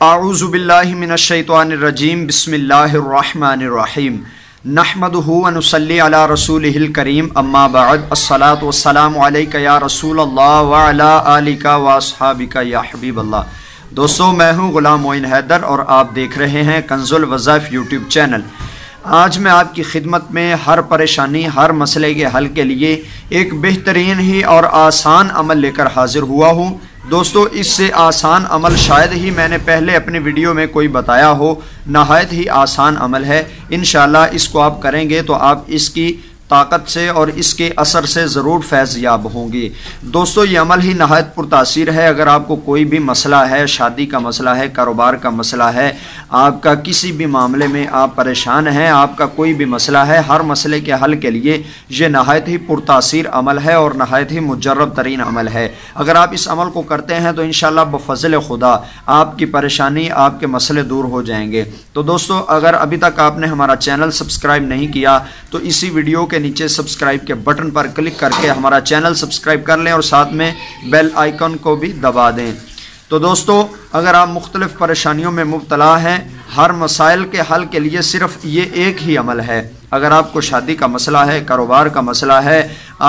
اعوذ باللہ من الشیطان الرجیم بسم اللہ الرحمن الرحیم نحمدہ ونصلی علی رسولہ الکریم اما بعد الصلاۃ والسلام علیک یا رسول اللہ وعلی آلک واصحابک یا حبیب اللہ۔ دوستو، میں ہوں غلام معین حیدر اور آپ دیکھ رہے ہیں کنز الوظائف یوٹیوب چینل۔ آج میں آپ کی خدمت میں ہر پریشانی، ہر مسئلے کے حل کے لیے ایک بہترین ہی اور آسان عمل لے کر حاضر ہوا ہوں۔ دوستو، اس سے آسان عمل شاید ہی میں نے پہلے اپنی ویڈیو میں کوئی بتایا ہو۔ نہایت ہی آسان عمل ہے، انشاءاللہ اس کو آپ کریں گے تو آپ اس کی طاقت سے اور اس کے اثر سے ضرور فیض یاب ہوں گے۔ دوستو، یہ عمل ہی نہایت پرتاثیر ہے۔ اگر آپ کو کوئی بھی مسئلہ ہے، شادی کا مسئلہ ہے، کاروبار کا مسئلہ ہے، آپ کا کسی بھی معاملے میں آپ پریشان ہیں، آپ کا کوئی بھی مسئلہ ہے، ہر مسئلے کے حل کے لیے یہ نہایت ہی پرتاثیر عمل ہے اور نہایت ہی مجرب ترین عمل ہے۔ اگر آپ اس عمل کو کرتے ہیں تو انشاءاللہ بفضل خدا آپ کی پریشانی، آپ کے مسئلے دور ہو جائیں گے۔ تو دوستو، اگر ابھی تک آپ نے ہمارا چینل سبسکرائب نہیں کیا تو اسی ویڈیو کے نیچے سبسکرائب کے بٹن پر کلک کر کے ہمارا چینل سبسکرائب کر لیں اور ساتھ میں بیل آئیکن کو بھی دبا دیں۔ تو دوستو، اگر آپ مختلف پریشانیوں میں مبتلا ہیں، ہر مسائل کے حل کے لیے صرف یہ ایک ہی عمل ہے۔ اگر آپ کو شادی کا مسئلہ ہے، کاروبار کا مسئلہ ہے،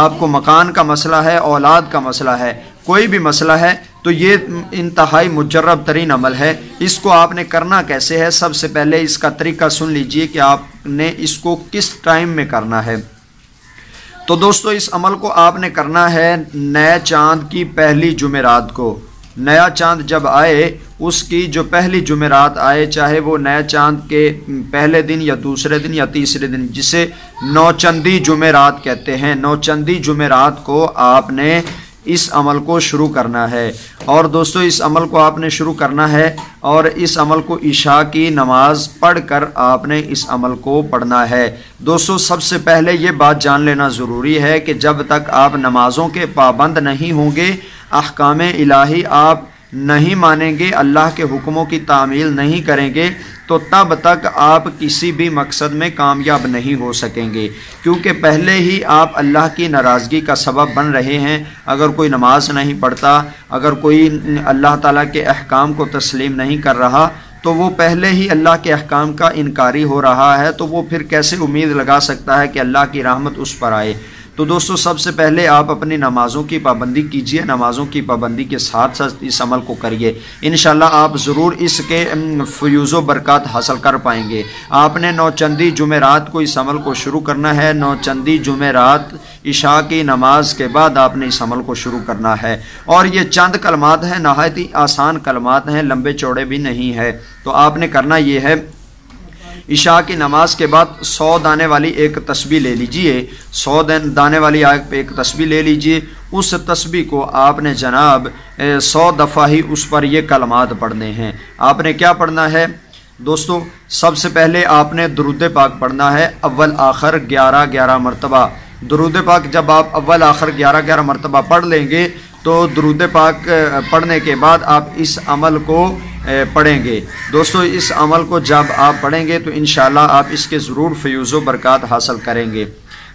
آپ کو مکان کا مسئلہ ہے، اولاد کا مسئلہ ہے، کوئی بھی مسئلہ ہے تو یہ انتہائی مجرب ترین عمل ہے۔ اس کو آپ نے کرنا کیسے ہے؟ سب سے پہلے اس کا طریقہ سن لیجئے کہ آپ نے اس کو کس ٹائم میں کرنا ہے۔ تو دوستو، اس عمل کو آپ نے کرنا ہے نئے چاند کی پہلی جمعرات کو۔ نیا چاند جب آئے، اس کی جو پہلی جمعرات آئے، چاہے وہ نئے چاند کے پہلے دن یا دوسرے دن یا تیسرے دن، جسے نوچندی جمعرات کہتے ہیں، نوچندی جمعرات کو آپ نے اس عمل کو شروع کرنا ہے۔ اور دوستو، اس عمل کو آپ نے شروع کرنا ہے اور اس عمل کو عشاء کی نماز پڑھ کر آپ نے اس عمل کو پڑھنا ہے۔ دوستو، سب سے پہلے یہ بات جان لینا ضروری ہے کہ جب تک آپ نمازوں کے پابند نہیں ہوں گے، احکام الہی آپ نہیں مانیں گے، اللہ کے حکموں کی تعمیل نہیں کریں گے، تو تب تک آپ کسی بھی مقصد میں کامیاب نہیں ہو سکیں گے، کیونکہ پہلے ہی آپ اللہ کی ناراضگی کا سبب بن رہے ہیں۔ اگر کوئی نماز نہیں پڑھتا، اگر کوئی اللہ تعالیٰ کے احکام کو تسلیم نہیں کر رہا، تو وہ پہلے ہی اللہ کے احکام کا انکاری ہو رہا ہے، تو وہ پھر کیسے امید لگا سکتا ہے کہ اللہ کی رحمت اس پر آئے؟ تو دوستو، سب سے پہلے آپ اپنی نمازوں کی پابندی کیجئے، نمازوں کی پابندی کے ساتھ ساتھ اس عمل کو کریے، انشاءاللہ آپ ضرور اس کے فیوز و برکات حاصل کر پائیں گے۔ آپ نے نوچندی جمعرات کو اس عمل کو شروع کرنا ہے۔ نوچندی جمعرات عشاء کی نماز کے بعد آپ نے اس عمل کو شروع کرنا ہے، اور یہ چند کلمات ہیں، نہایت ہی آسان کلمات ہیں، لمبے چوڑے بھی نہیں ہے۔ تو آپ نے کرنا یہ ہے، عشاء کی نماز کے بعد 100 دانے والی ایک تسبیح لے لیجئے، 100 دانے والی ایک تسبیح لے لیجئے۔ اس تسبیح کو آپ نے جناب 100 دفعہ ہی اس پر یہ کلمات پڑھنے ہیں۔ آپ نے کیا پڑھنا ہے دوستو؟ سب سے پہلے آپ نے درود پاک پڑھنا ہے، اول آخر 11 مرتبہ۔ درود پاک جب آپ اول آخر 11 مرتبہ پڑھ لیں گے تو درود پاک پڑھنے کے بعد آپ اس عمل کو پڑھیں گے۔ دوستو، اس عمل کو جب آپ پڑھیں گے تو انشاءاللہ آپ اس کے ضرور فیوز و برکات حاصل کریں گے۔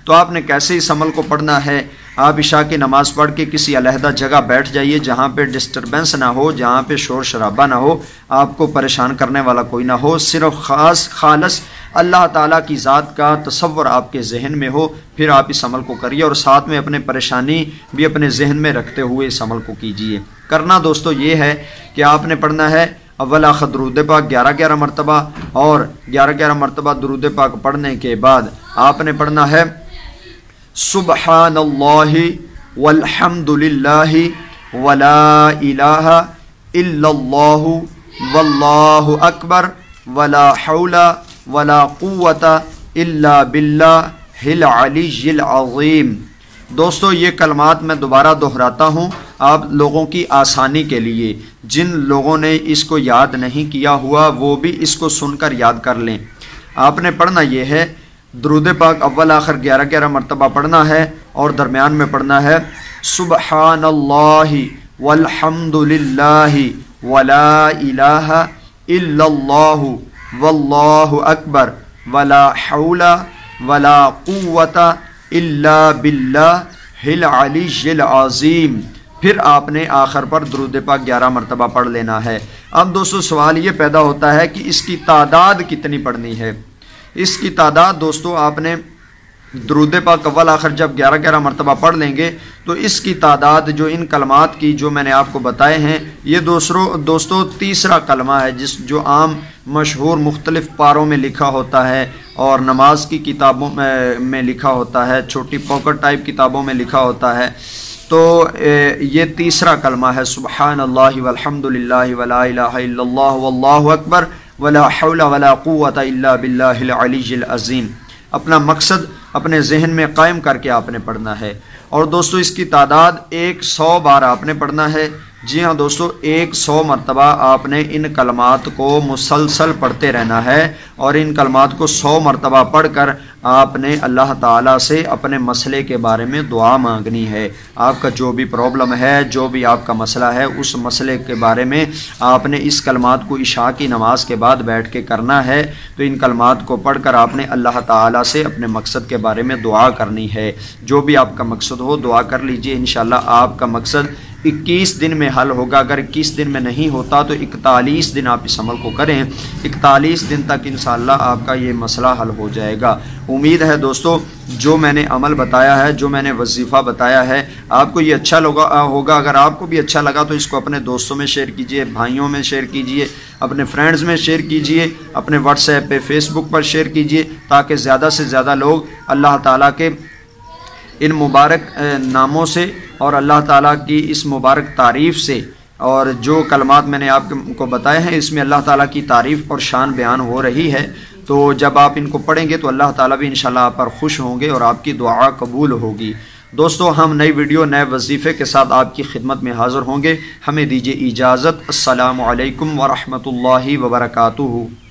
تو آپ نے کیسے اس عمل کو پڑھنا ہے؟ آپ عشاء کی نماز پڑھ کے کسی علیحدہ جگہ بیٹھ جائیے جہاں پہ ڈسٹربنس نہ ہو، جہاں پہ شور شرابہ نہ ہو، آپ کو پریشان کرنے والا کوئی نہ ہو، صرف خالص اللہ تعالیٰ کی ذات کا تصور آپ کے ذہن میں ہو، پھر آپ اس عمل کو کریے اور ساتھ میں اپنے پریشانی بھی اپنے ذہن میں رکھتے ہوئے اس عمل کو کیجیے۔ کرنا دوستو یہ ہے کہ آپ نے پڑھنا ہے اول آخر درود پاک 11 مرتبہ، اور 11 مرتبہ درود پاک پڑھنے کے بعد آپ نے پڑھنا ہے سبحان اللہ والحمد للہ ولا الہ الا اللہ واللہ اکبر ولا حول ولا قوت الا باللہ العلی العظیم۔ دوستو، یہ کلمات میں دوبارہ دہراتا ہوں آپ لوگوں کی آسانی کے لیے۔ جن لوگوں نے اس کو یاد نہیں کیا ہوا وہ بھی اس کو سن کر یاد کر لیں۔ آپ نے پڑھنا یہ ہے، درود پاک اول آخر 11 مرتبہ پڑھنا ہے اور درمیان میں پڑھنا ہے سبحان اللہ والحمد للہ ولا الہ الا اللہ واللہ اکبر ولا حول ولا قوت الا باللہ العلی العظیم۔ پھر آپ نے آخر پر درود پاک 11 مرتبہ پڑھ لینا ہے۔ اب دوستو سوال یہ پیدا ہوتا ہے کہ اس کی تعداد کتنی پڑھنی ہے۔ اس کی تعداد دوستو آپ نے درود پاک اول آخر جب 11 مرتبہ پڑھ لیں گے تو اس کی تعداد جو ان کلمات کی جو میں نے آپ کو بتائے ہیں یہ دوستو تیسرا کلمہ ہے جو عام مشہور مختلف پاروں میں لکھا ہوتا ہے اور نماز کی کتابوں میں لکھا ہوتا ہے، چھوٹی پاکٹ ٹائپ کتابوں میں لکھا ہوتا ہے۔ تو یہ تیسرا کلمہ ہے، سبحان اللہ والحمد للہ ولا الہ الا اللہ واللہ اکبر ولا حول ولا قوۃ الا باللہ العلی العظیم۔ اپنا مقصد اپنے ذہن میں قائم کر کے آپ نے پڑھنا ہے۔ اور دوستو اس کی تعداد 100 بار آپ نے پڑھنا ہے۔ جی ہاں دوستو 100 مرتبہ آپ نے ان کلمات کو مسلسل پڑھتے رہنا ہے اور ان کلمات کو 100 مرتبہ پڑھ کر آپ نے اللہ تعالیٰ سے اپنے مسئلے کے بارے میں دعا مانگنی ہے۔ آپ کا جو بھی پرابلم ہے، جو بھی آپ کا مسئلہ ہے، اس مسئلے کے بارے میں آپ نے اس کلمات کو عشاء کی نماز کے بعد بیٹھ کے کرنا ہے۔ تو ان کلمات کو پڑھ کر آپ نے اللہ تعالیٰ سے اپنے مقصد کے بارے میں دعا کرنی ہے۔ جو بھی آپ کا مقصد ہو دعا کر لیجئے، انشاءاللہ آپ کا مقصد 21 دن میں حل ہوگا۔ اگر 21 دن میں نہیں ہوتا تو 41 دن آپ اس عمل کو کریں، 41 دن تک انشاءاللہ آپ کا یہ مسئلہ حل ہو جائے گا۔ امید ہے دوستو جو میں نے عمل بتایا ہے، جو میں نے وظیفہ بتایا ہے، آپ کو یہ اچھا ہوگا۔ اگر آپ کو بھی اچھا لگا تو اس کو اپنے دوستوں میں شیئر کیجئے، بھائیوں میں شیئر کیجئے، اپنے فرینڈز میں شیئر کیجئے، اپنے واٹس ایپ پہ، فیس بک پر شیئر کیجئے، تاکہ زیادہ سے زیادہ لوگ اللہ تعالیٰ کے ان مبارک ناموں سے اور اللہ تعالیٰ کی اس مبارک تعریف سے، اور جو کلمات میں نے آپ کو بتائے ہیں اس میں اللہ تعالیٰ کی تعریف اور شان بیان ہو رہی ہے، تو جب آپ ان کو پڑھیں گے تو اللہ تعالیٰ بھی انشاءاللہ آپ پر خوش ہوں گے اور آپ کی دعا قبول ہوگی۔ دوستو ہم نئی ویڈیو نئے وظیفے کے ساتھ آپ کی خدمت میں حاضر ہوں گے۔ ہمیں دیجیے اجازت۔ السلام علیکم ورحمۃ اللہ وبرکاتہ۔